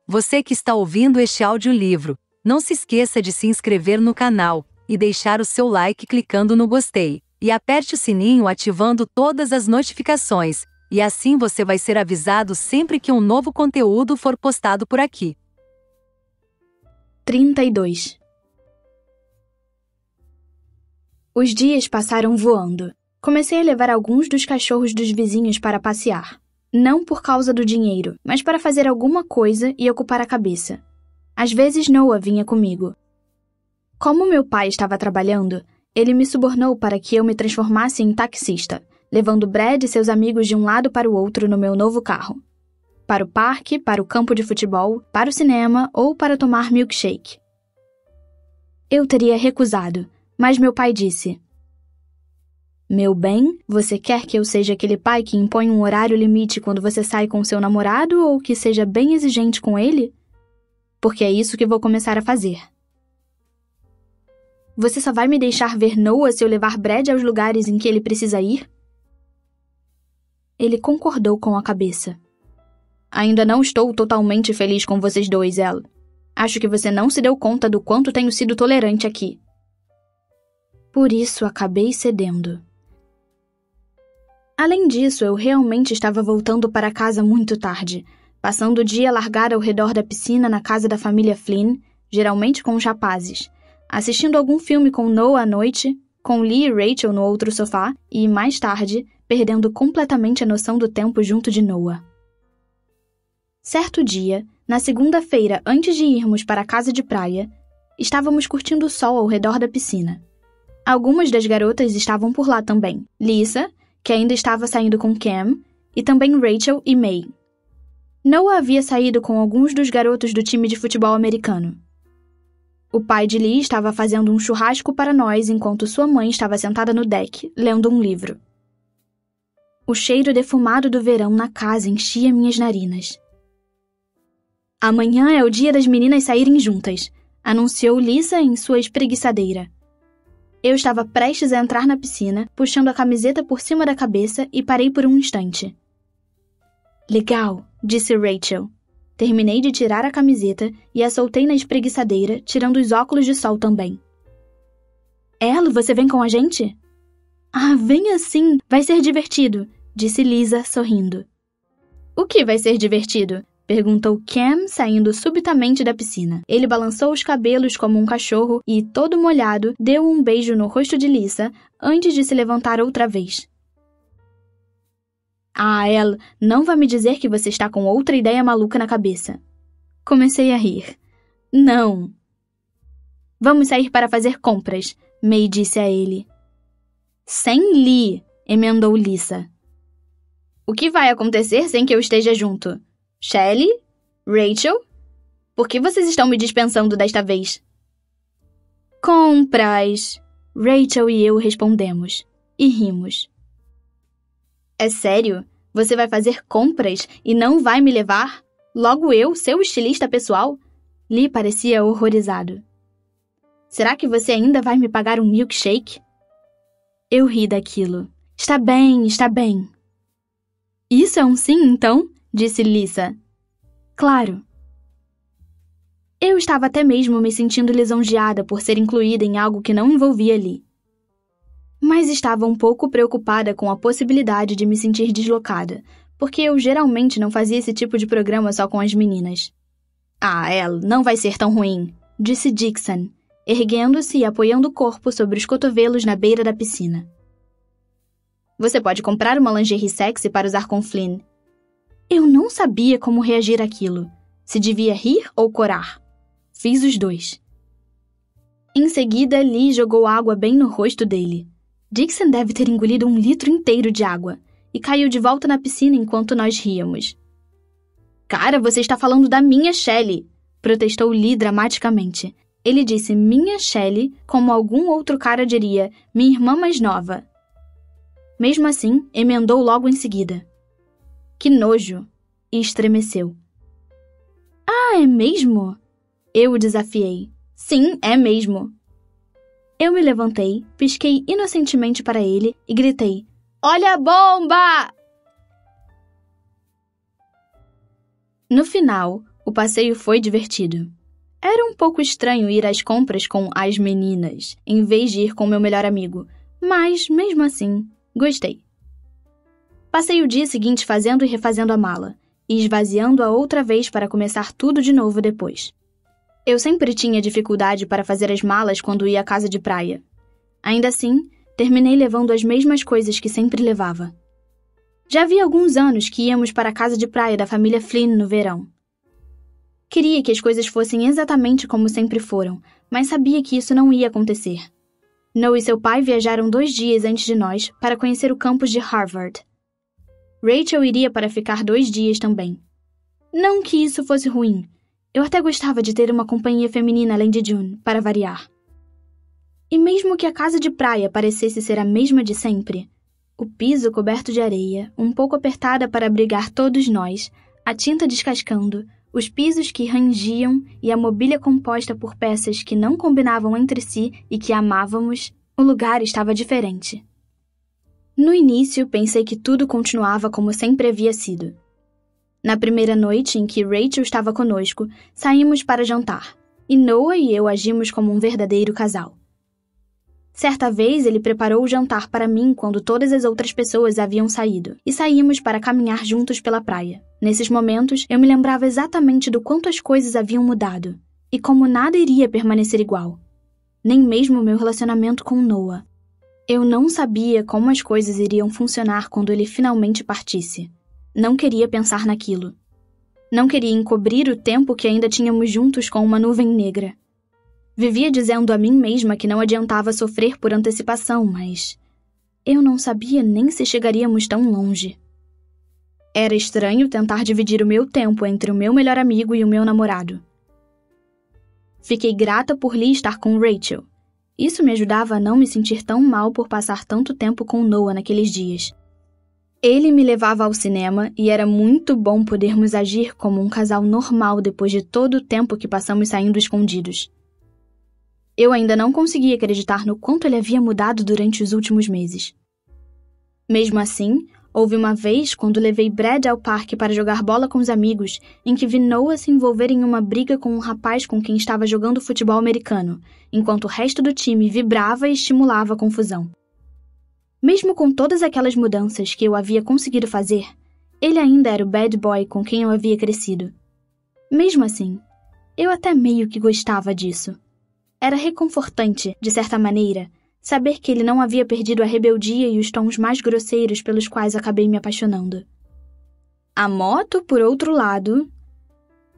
Você que está ouvindo este audiolivro, não se esqueça de se inscrever no canal e deixar o seu like clicando no gostei. E aperte o sininho ativando todas as notificações, e assim você vai ser avisado sempre que um novo conteúdo for postado por aqui. 32. Os dias passaram voando. Comecei a levar alguns dos cachorros dos vizinhos para passear. Não por causa do dinheiro, mas para fazer alguma coisa e ocupar a cabeça. Às vezes Noah vinha comigo. Como meu pai estava trabalhando, ele me subornou para que eu me transformasse em taxista, levando Brad e seus amigos de um lado para o outro no meu novo carro. Para o parque, para o campo de futebol, para o cinema ou para tomar milkshake. Eu teria recusado, mas meu pai disse: "Meu bem, você quer que eu seja aquele pai que impõe um horário limite quando você sai com seu namorado ou que seja bem exigente com ele? Porque é isso que vou começar a fazer. Você só vai me deixar ver Noah se eu levar Brad aos lugares em que ele precisa ir?" Ele concordou com a cabeça. "Ainda não estou totalmente feliz com vocês dois, Elle. Acho que você não se deu conta do quanto tenho sido tolerante aqui." Por isso acabei cedendo. Além disso, eu realmente estava voltando para casa muito tarde, passando o dia largado ao redor da piscina na casa da família Flynn, geralmente com os rapazes, assistindo algum filme com Noah à noite, com Lee e Rachel no outro sofá e, mais tarde, perdendo completamente a noção do tempo junto de Noah. Certo dia, na segunda-feira antes de irmos para a casa de praia, estávamos curtindo o sol ao redor da piscina. Algumas das garotas estavam por lá também. Lisa, que ainda estava saindo com Cam, e também Rachel e May. Noah havia saído com alguns dos garotos do time de futebol americano. O pai de Lee estava fazendo um churrasco para nós enquanto sua mãe estava sentada no deck, lendo um livro. O cheiro defumado do verão na casa enchia minhas narinas. "Amanhã é o dia das meninas saírem juntas", anunciou Lisa em sua espreguiçadeira. Eu estava prestes a entrar na piscina, puxando a camiseta por cima da cabeça e parei por um instante. "Legal", disse Rachel. Terminei de tirar a camiseta e a soltei na espreguiçadeira, tirando os óculos de sol também. "Elle, você vem com a gente?" "Ah, venha sim, vai ser divertido", disse Lisa, sorrindo. "O que vai ser divertido?" perguntou Cam, saindo subitamente da piscina. Ele balançou os cabelos como um cachorro e, todo molhado, deu um beijo no rosto de Lisa antes de se levantar outra vez. "Ah, Elle, não vá me dizer que você está com outra ideia maluca na cabeça." Comecei a rir. "Não." "Vamos sair para fazer compras", May disse a ele. "Sem Lee", emendou Lisa. "O que vai acontecer sem que eu esteja junto? Shelley? Rachel? Por que vocês estão me dispensando desta vez?" "Compras", Rachel e eu respondemos, e rimos. "É sério? Você vai fazer compras e não vai me levar? Logo eu, seu estilista pessoal?" Lee parecia horrorizado. "Será que você ainda vai me pagar um milkshake?" Eu ri daquilo. Está bem, está bem." "Isso é um sim, então?" disse Lisa. "Claro." Eu estava até mesmo me sentindo lisonjeada por ser incluída em algo que não envolvia Lee. Mas estava um pouco preocupada com a possibilidade de me sentir deslocada, porque eu geralmente não fazia esse tipo de programa só com as meninas. "Ah, Elle, não vai ser tão ruim", disse Dixon, erguendo-se e apoiando o corpo sobre os cotovelos na beira da piscina. "Você pode comprar uma lingerie sexy para usar com Flynn." Eu não sabia como reagir àquilo, se devia rir ou corar. Fiz os dois. Em seguida, Lee jogou água bem no rosto dele. Dixon deve ter engolido 1 litro inteiro de água e caiu de volta na piscina enquanto nós ríamos. "Cara, você está falando da minha Shelley", protestou Lee dramaticamente. Ele disse "minha Shelley" como algum outro cara diria "minha irmã mais nova". Mesmo assim, emendou logo em seguida. "Que nojo!" e estremeceu. "Ah, é mesmo?" Eu o desafiei. "Sim, é mesmo." Eu me levantei, pisquei inocentemente para ele e gritei: "Olha a bomba!" No final, O passeio foi divertido. Era um pouco estranho ir às compras com as meninas, em vez de ir com meu melhor amigo, mas, mesmo assim, gostei. Passei o dia seguinte fazendo e refazendo a mala, e esvaziando-a outra vez para começar tudo de novo depois. Eu sempre tinha dificuldade para fazer as malas quando ia à casa de praia. Ainda assim, terminei levando as mesmas coisas que sempre levava. Já havia alguns anos que íamos para a casa de praia da família Flynn no verão. Queria que as coisas fossem exatamente como sempre foram, mas sabia que isso não ia acontecer. Noah e seu pai viajaram 2 dias antes de nós para conhecer o campus de Harvard. Rachel iria para ficar 2 dias também. Não que isso fosse ruim. Eu até gostava de ter uma companhia feminina além de June, para variar. E mesmo que a casa de praia parecesse ser a mesma de sempre, o piso coberto de areia, um pouco apertada para abrigar todos nós, a tinta descascando, os pisos que rangiam e a mobília composta por peças que não combinavam entre si e que amávamos, o lugar estava diferente. No início, pensei que tudo continuava como sempre havia sido. Na primeira noite em que Rachel estava conosco, saímos para jantar, e Noah e eu agimos como um verdadeiro casal. Certa vez, ele preparou o jantar para mim quando todas as outras pessoas haviam saído, e saímos para caminhar juntos pela praia. Nesses momentos, eu me lembrava exatamente do quanto as coisas haviam mudado, e como nada iria permanecer igual. Nem mesmo o meu relacionamento com Noah. Eu não sabia como as coisas iriam funcionar quando ele finalmente partisse. Não queria pensar naquilo. Não queria encobrir o tempo que ainda tínhamos juntos com uma nuvem negra. Vivia dizendo a mim mesma que não adiantava sofrer por antecipação, mas eu não sabia nem se chegaríamos tão longe. Era estranho tentar dividir o meu tempo entre o meu melhor amigo e o meu namorado. Fiquei grata por Lee estar com Rachel. Isso me ajudava a não me sentir tão mal por passar tanto tempo com Noah naqueles dias. Ele me levava ao cinema e era muito bom podermos agir como um casal normal depois de todo o tempo que passamos saindo escondidos. Eu ainda não conseguia acreditar no quanto ele havia mudado durante os últimos meses. Mesmo assim, houve uma vez quando levei Brad ao parque para jogar bola com os amigos, em que vi Noah se envolver em uma briga com um rapaz com quem estava jogando futebol americano, enquanto o resto do time vibrava e estimulava a confusão. Mesmo com todas aquelas mudanças que eu havia conseguido fazer, ele ainda era o bad boy com quem eu havia crescido. Mesmo assim, eu até meio que gostava disso. Era reconfortante, de certa maneira, saber que ele não havia perdido a rebeldia e os tons mais grosseiros pelos quais acabei me apaixonando. A moto, por outro lado,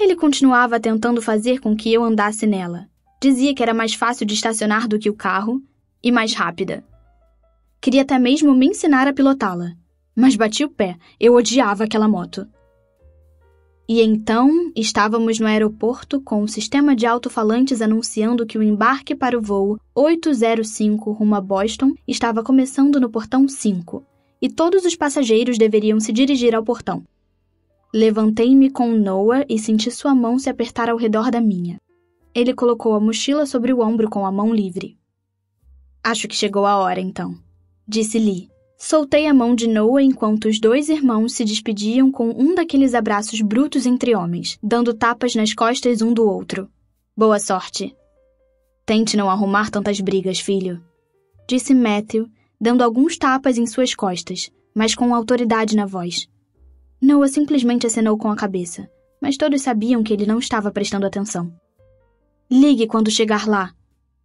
ele continuava tentando fazer com que eu andasse nela. Dizia que era mais fácil de estacionar do que o carro e mais rápida. Queria até mesmo me ensinar a pilotá-la, mas bati o pé, eu odiava aquela moto. E então, estávamos no aeroporto com o sistema de alto-falantes anunciando que o embarque para o voo 805 rumo a Boston estava começando no portão 5, e todos os passageiros deveriam se dirigir ao portão. Levantei-me com Noah e senti sua mão se apertar ao redor da minha. Ele colocou a mochila sobre o ombro com a mão livre. Acho que chegou a hora, então, disse Lee. Soltei a mão de Noah enquanto os 2 irmãos se despediam com um daqueles abraços brutos entre homens, dando tapas nas costas um do outro. Boa sorte. Tente não arrumar tantas brigas, filho, disse Matthew, dando alguns tapas em suas costas, mas com autoridade na voz. Noah simplesmente acenou com a cabeça, mas todos sabiam que ele não estava prestando atenção. Ligue quando chegar lá,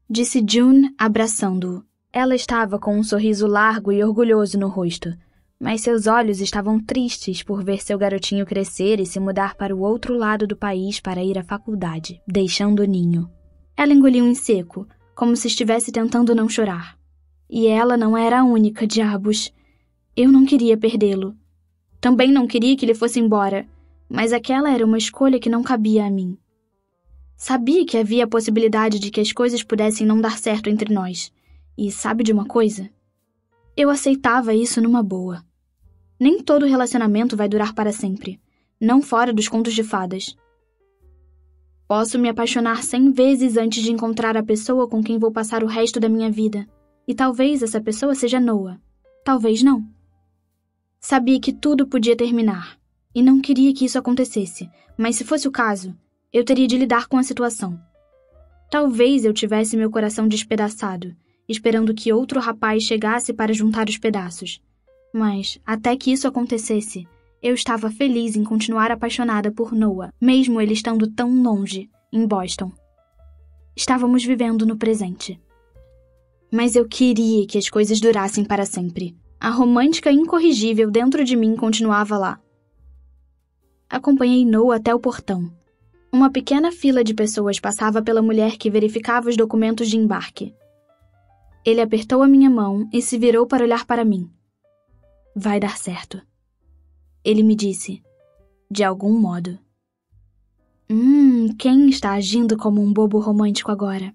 disse June, abraçando-o. Ela estava com um sorriso largo e orgulhoso no rosto, mas seus olhos estavam tristes por ver seu garotinho crescer e se mudar para o outro lado do país para ir à faculdade, deixando o ninho. Ela engoliu em seco, como se estivesse tentando não chorar. E ela não era a única, diabos. Eu não queria perdê-lo. Também não queria que ele fosse embora, mas aquela era uma escolha que não cabia a mim. Sabia que havia a possibilidade de que as coisas pudessem não dar certo entre nós. E sabe de uma coisa? Eu aceitava isso numa boa. Nem todo relacionamento vai durar para sempre, não fora dos contos de fadas. Posso me apaixonar 100 vezes antes de encontrar a pessoa com quem vou passar o resto da minha vida, e talvez essa pessoa seja Noah, talvez não. Sabia que tudo podia terminar, e não queria que isso acontecesse, mas se fosse o caso, eu teria de lidar com a situação. Talvez eu tivesse meu coração despedaçado, esperando que outro rapaz chegasse para juntar os pedaços. Mas, até que isso acontecesse, eu estava feliz em continuar apaixonada por Noah, mesmo ele estando tão longe, em Boston. Estávamos vivendo no presente. Mas eu queria que as coisas durassem para sempre. A romântica incorrigível dentro de mim continuava lá. Acompanhei Noah até o portão. Uma pequena fila de pessoas passava pela mulher que verificava os documentos de embarque. Ele apertou a minha mão e se virou para olhar para mim. Vai dar certo. Ele me disse, de algum modo. Quem está agindo como um bobo romântico agora?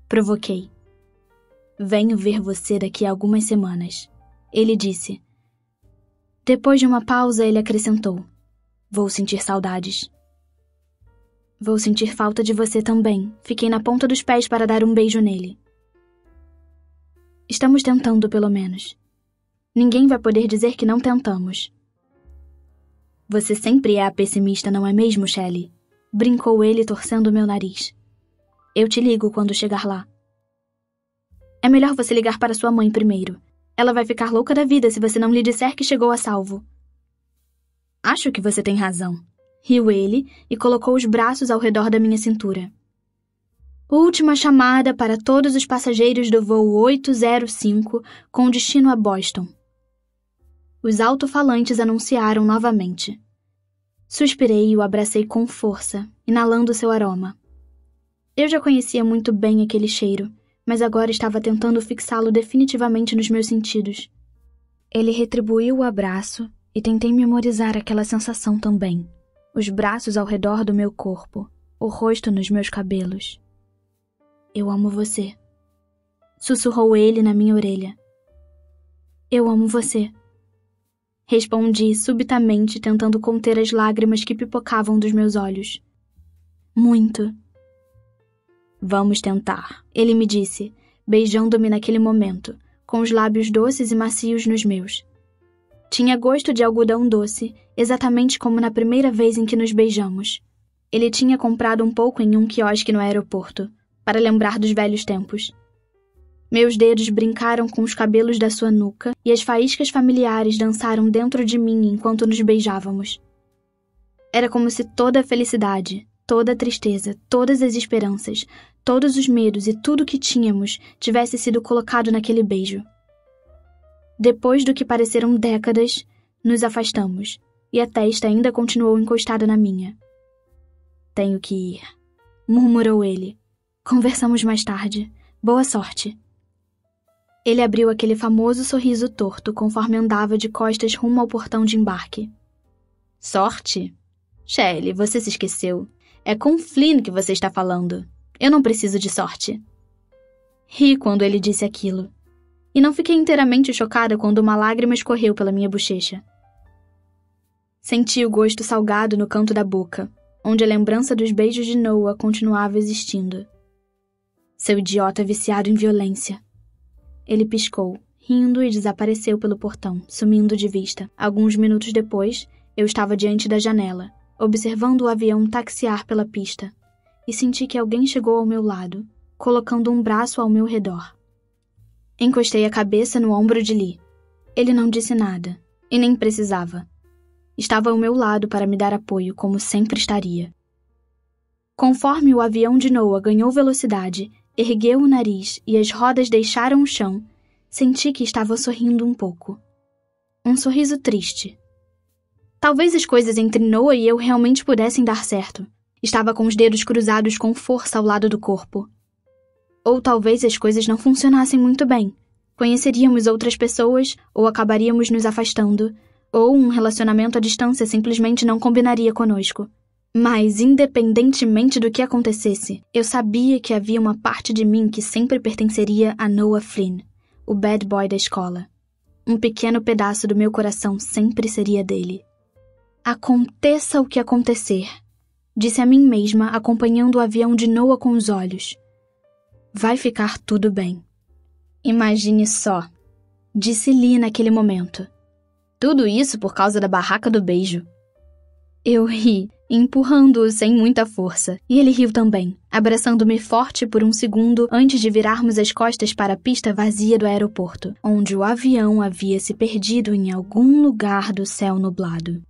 Provoquei. Venho ver você daqui a algumas semanas. Ele disse. Depois de uma pausa, ele acrescentou. Vou sentir saudades. Vou sentir falta de você também. Fiquei na ponta dos pés para dar um beijo nele. Estamos tentando, pelo menos. Ninguém vai poder dizer que não tentamos. Você sempre é a pessimista, não é mesmo, Shelley? Brincou ele, torcendo meu nariz. Eu te ligo quando chegar lá. É melhor você ligar para sua mãe primeiro. Ela vai ficar louca da vida se você não lhe disser que chegou a salvo. Acho que você tem razão. Riu ele e colocou os braços ao redor da minha cintura. Última chamada para todos os passageiros do voo 805 com destino a Boston. Os alto-falantes anunciaram novamente. Suspirei e o abracei com força, inalando seu aroma. Eu já conhecia muito bem aquele cheiro, mas agora estava tentando fixá-lo definitivamente nos meus sentidos. Ele retribuiu o abraço e tentei memorizar aquela sensação também. Os braços ao redor do meu corpo, o rosto nos meus cabelos. Eu amo você. Sussurrou ele na minha orelha. Eu amo você. Respondi subitamente, tentando conter as lágrimas que pipocavam dos meus olhos. Muito. Vamos tentar, ele me disse, beijando-me naquele momento, com os lábios doces e macios nos meus. Tinha gosto de algodão doce, exatamente como na primeira vez em que nos beijamos. Ele tinha comprado um pouco em um quiosque no aeroporto, para lembrar dos velhos tempos. Meus dedos brincaram com os cabelos da sua nuca e as faíscas familiares dançaram dentro de mim enquanto nos beijávamos. Era como se toda a felicidade, toda a tristeza, todas as esperanças, todos os medos e tudo o que tínhamos tivesse sido colocado naquele beijo. Depois do que pareceram décadas, nos afastamos, e a testa ainda continuou encostada na minha. Tenho que ir, murmurou ele. Conversamos mais tarde. Boa sorte. Ele abriu aquele famoso sorriso torto conforme andava de costas rumo ao portão de embarque. Sorte? Shelley, você se esqueceu. É com Flynn que você está falando. Eu não preciso de sorte. Ri quando ele disse aquilo. E não fiquei inteiramente chocada quando uma lágrima escorreu pela minha bochecha. Senti o gosto salgado no canto da boca, onde a lembrança dos beijos de Noah continuava existindo. Seu idiota viciado em violência. Ele piscou, rindo e desapareceu pelo portão, sumindo de vista. Alguns minutos depois, eu estava diante da janela, observando o avião taxiar pela pista, e senti que alguém chegou ao meu lado, colocando um braço ao meu redor. Encostei a cabeça no ombro de Lee. Ele não disse nada, e nem precisava. Estava ao meu lado para me dar apoio, como sempre estaria. Conforme o avião de Noah ganhou velocidade, ergueu o nariz e as rodas deixaram o chão, senti que estava sorrindo um pouco. Um sorriso triste. Talvez as coisas entre Noah e eu realmente pudessem dar certo. Estava com os dedos cruzados com força ao lado do corpo. Ou talvez as coisas não funcionassem muito bem. Conheceríamos outras pessoas, ou acabaríamos nos afastando, ou um relacionamento à distância simplesmente não combinaria conosco. Mas, independentemente do que acontecesse, eu sabia que havia uma parte de mim que sempre pertenceria a Noah Flynn, o bad boy da escola. Um pequeno pedaço do meu coração sempre seria dele. Aconteça o que acontecer, disse a mim mesma, acompanhando o avião de Noah com os olhos. Vai ficar tudo bem. Imagine só, disse Lee naquele momento. Tudo isso por causa da barraca do beijo. Eu ri, empurrando-o sem muita força, e ele riu também, abraçando-me forte por um segundo antes de virarmos as costas para a pista vazia do aeroporto, onde o avião havia se perdido em algum lugar do céu nublado.